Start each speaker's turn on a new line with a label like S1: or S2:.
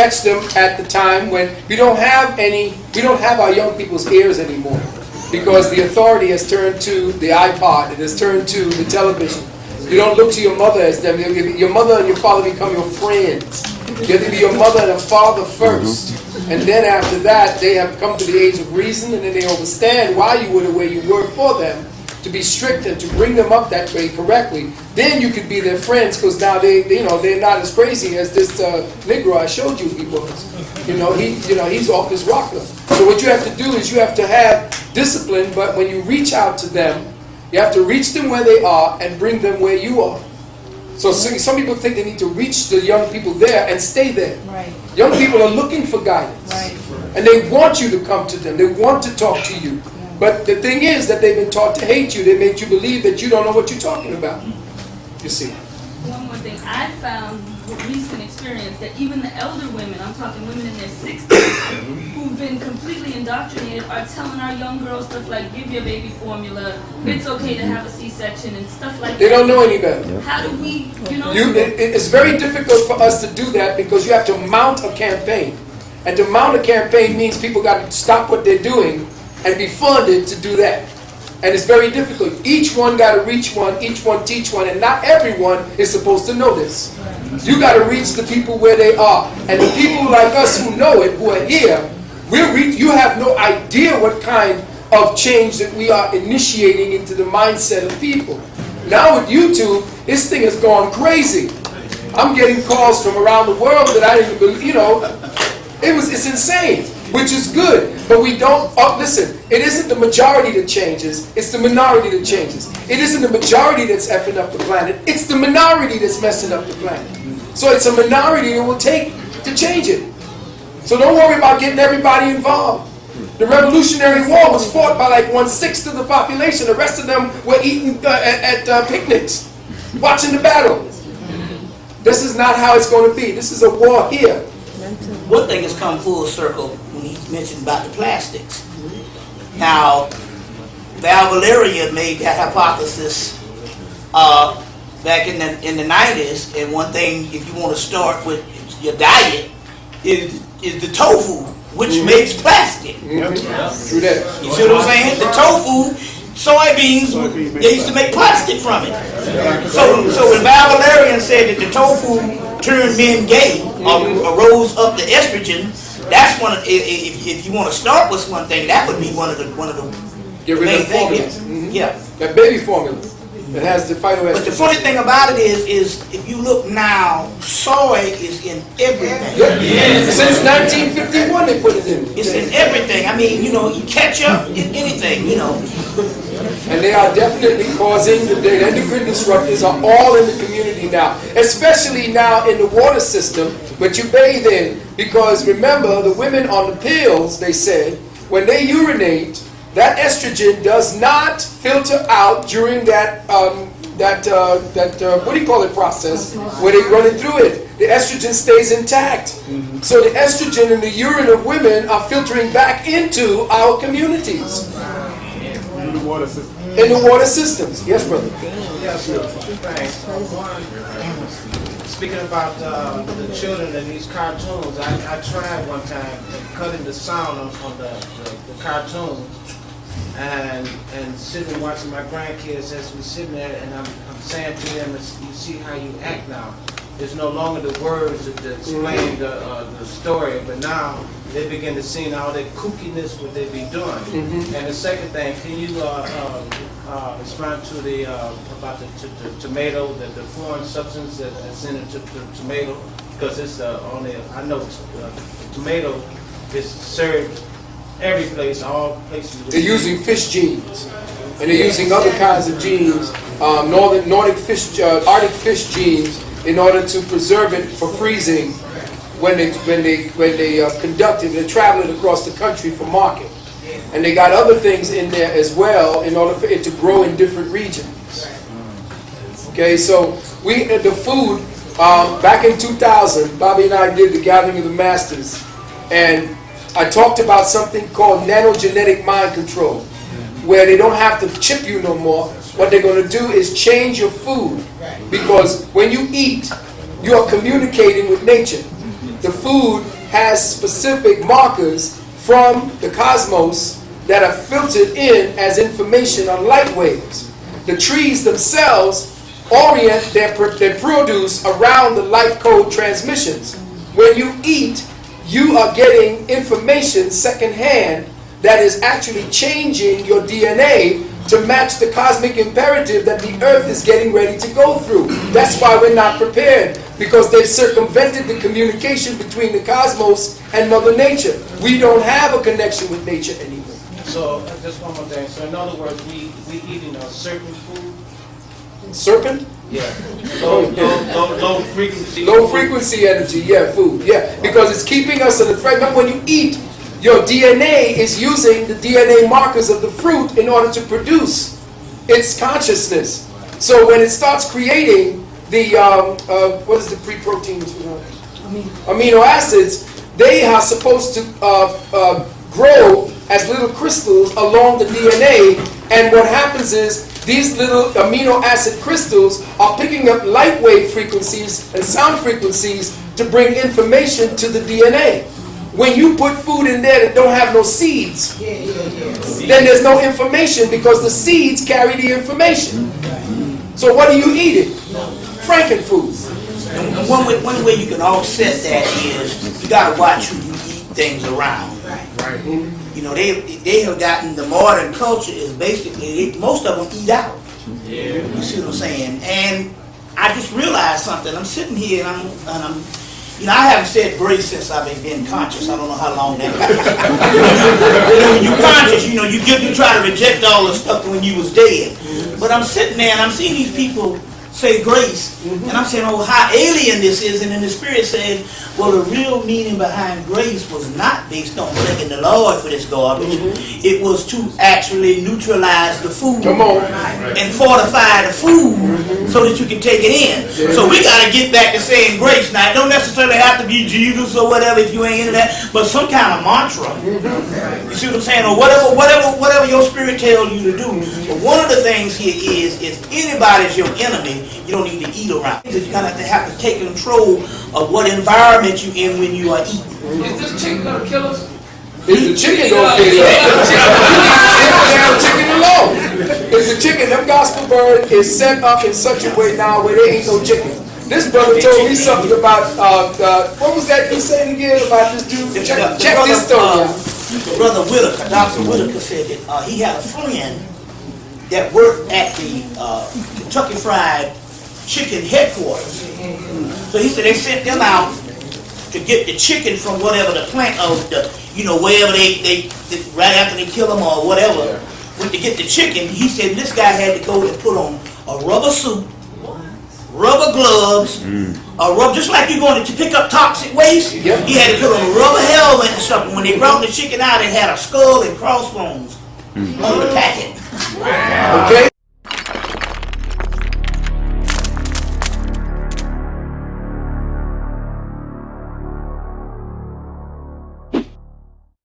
S1: catch them at the time when we don't have our young people's ears anymore, because the authority has turned to the iPod, it has turned to the television. You don't look to your mother as them. Your mother and your father become your friends. You have to be your mother and a father first. And then after that, they have come to the age of reason, and then they understand why you were the way you were for them, to be strict and to bring them up that way correctly. Then you could be their friends, because now they're not as crazy as this Negro I showed you he was. He's off his rocker. So what you have to do is you have to have discipline, but when you reach out to them, you have to reach them where they are and bring them where you are. So some people think they need to reach the young people there and stay there.
S2: Right.
S1: Young people are looking for guidance.
S2: Right.
S1: And they want you to come to them. They want to talk to you. But the thing is that they've been taught to hate you. They made you believe that you don't know what you're talking about. You see.
S3: One more thing. I found with recent experience that even the elder women, I'm talking women in their 60s, who've been completely indoctrinated, are telling our young girls stuff like, give your baby formula, it's okay to have a C-section, and stuff like that.
S1: They don't know any better.
S3: How do we,
S1: It's very difficult for us to do that, because you have to mount a campaign. And to mount a campaign means people got to stop what they're doing and be funded to do that. And it's very difficult. Each one got to reach one, each one teach one, and not everyone is supposed to know this. You got to reach the people where they are. And the people like us who know it, who are here, you have no idea what kind of change that we are initiating into the mindset of people. Now with YouTube, this thing has gone crazy. I'm getting calls from around the world that I didn't believe, it's insane. Which is good, but we don't, listen, it isn't the majority that changes, it's the minority that changes. It isn't the majority that's effing up the planet, it's the minority that's messing up the planet. So it's a minority that will take to change it. So don't worry about getting everybody involved. The Revolutionary War was fought by like 1/6 of the population. The rest of them were eating at picnics, watching the battle. This is not how it's going to be. This is a war here.
S4: One thing has come full circle when he mentioned about the plastics. Now, Valentine made that hypothesis back in the 90s, and one thing, if you want to start with your diet, is the tofu, which makes plastic.
S1: True that.
S4: You see what I'm saying? The tofu, soybeans, they used to make plastic from it. So when Valentine said that the tofu turned men gay, or rose up the estrogen, that's one of, if you want to start with one thing, that would be one of the
S1: Get rid
S4: main
S1: of the formula.
S4: things. Yeah.
S1: That baby formula that has the phytoestrogen.
S4: But the funny thing about it is if you look now, soy is in everything.
S1: Yeah. Since 1951 they put it in.
S4: It's in everything. I mean, you ketchup, anything,
S1: And they are definitely causing, the endocrine disruptors are all in the community now. Especially now in the water system, but you bathe in. Because remember, the women on the pills, they said, when they urinate, that estrogen does not filter out during that what do you call it, process, where they run it through it. The estrogen stays intact. So the estrogen in the urine of women are filtering back into our communities.
S5: In the water system.
S1: In the water systems. Yes, brother.
S5: Yeah, two things. One, speaking about the children in these cartoons, I tried one time cutting the sound on the cartoon and sitting watching my grandkids as we sitting there, and I'm saying to them, you see how you act now. There's no longer the words that explain the story, but now they begin to see all that kookiness what they be doing. And the second thing, can you respond to the about the tomato, the foreign substance that's in the tomato? Because it's only, I know tomato is served every place, all places.
S1: They're using fish genes, and they're using other kinds of genes, Arctic fish genes, in order to preserve it for freezing when they conduct it. They're traveling across the country for market, and they got other things in there as well in order for it to grow in different regions. Okay, so the food back in 2000, Bobby and I did the Gathering of the Masters, and I talked about something called nanogenetic mind control, where they don't have to chip you no more. What they're going to do is change your food, because when you eat, you are communicating with nature. the food has specific markers from the cosmos that are filtered in as information on light waves. The trees themselves orient their produce around the light code transmissions. When you eat, you are getting information secondhand that is actually changing your DNA to match the cosmic imperative that the earth is getting ready to go through. That's why we're not prepared, because they've circumvented the communication between the cosmos and Mother Nature. We don't have a connection with nature anymore.
S5: So, just one more thing. So, in other words, we eating a certain food?
S1: Serpent?
S5: Yeah. Low frequency.
S1: Low frequency energy, yeah, food, yeah. Because it's keeping us in the threat. Remember, when you eat, your DNA is using the DNA markers of the fruit in order to produce its consciousness. So when it starts creating the, what is the pre-proteins? Amino acids, they are supposed to grow as little crystals along the DNA, and what happens is these little amino acid crystals are picking up light wave frequencies and sound frequencies to bring information to the DNA. When you put food in there that don't have no seeds, then there's no information, because the seeds carry the information. So what are you eating? Frankenfood.
S4: And one way you can offset that is you got to watch who you eat things around.
S5: Right.
S4: You know, they have gotten, the modern culture is basically, most of them eat out.
S5: Yeah.
S4: You see what I'm saying? And I just realized something. I'm sitting here and I'm you know, I haven't said grace since I've been conscious. I don't know how long that is. When you're conscious, you know, you try to reject all the stuff when you was dead. But I'm sitting there and I'm seeing these people say grace, and I'm saying, oh, how alien this is. And then the Spirit said, well, the real meaning behind grace was not based on thanking the Lord for this garbage. It was to actually neutralize the food.
S1: Come on.
S4: And fortify the food so that you can take it in. So we got to get back to saying grace. Now, it don't necessarily have to be Jesus or whatever if you ain't into that, but some kind of mantra. You see what I'm saying? Or whatever your Spirit tells you to do. But one of the things here is, if anybody's your enemy, you don't need to eat around. You're going to have to take control of what environment you're in when you are eating.
S3: Is this chicken gonna kill us?
S1: Is the chicken gonna kill you? Damn chicken alone. Is the chicken, them gospel bird is set up in such a way now where there ain't no chicken. This brother told me something about, what was that he said again about this dude? Check this story out.
S4: Brother Whitaker, Dr. Whitaker said that he had a friend that worked at the Kentucky Fried Chicken headquarters. So he said they sent them out to get the chicken from whatever the plant of the, you know, wherever they right after they kill them or whatever, went to get the chicken. He said this guy had to go and put on a rubber suit, rubber gloves, just like you're going to pick up toxic waste. He had to put on a rubber helmet and something. When they brought the chicken out, it had a skull and crossbones on the packet.